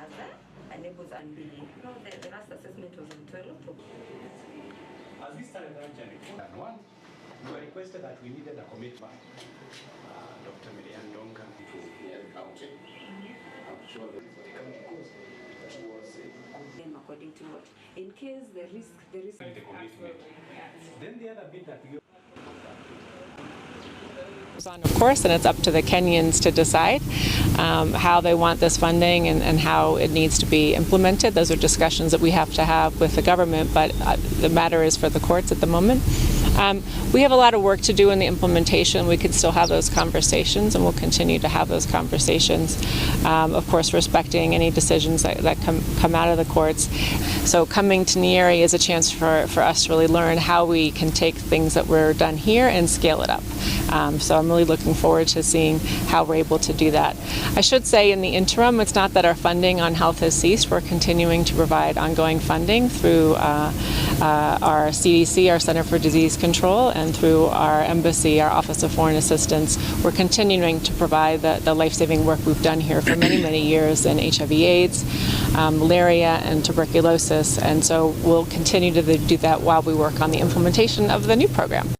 The last assessment was on 12. As we started our journey, we were requested that we needed a commitment. Dr. Miriam Donga to the county. I'm sure that the county was according to what? In case the risk. The commitment. Then the other bit that we of course, and it's up to the Kenyans to decide how they want this funding and how it needs to be implemented. Those are discussions that we have to have with the government, but the matter is for the courts at the moment. We have a lot of work to do in the implementation. We can still have those conversations, and we'll continue to have those conversations, of course respecting any decisions that come out of the courts. So coming to Nyeri is a chance for us to really learn how we can take things that were done here and scale it up. So I'm really looking forward to seeing how we're able to do that. I should say in the interim, it's not that our funding on health has ceased. We're continuing to provide ongoing funding through our CDC, our Center for Disease Control, and through our embassy, our Office of Foreign Assistance. We're continuing to provide the life-saving work we've done here for many, many years in HIV/AIDS, malaria, and tuberculosis. And so we'll continue to do that while we work on the implementation of the new program.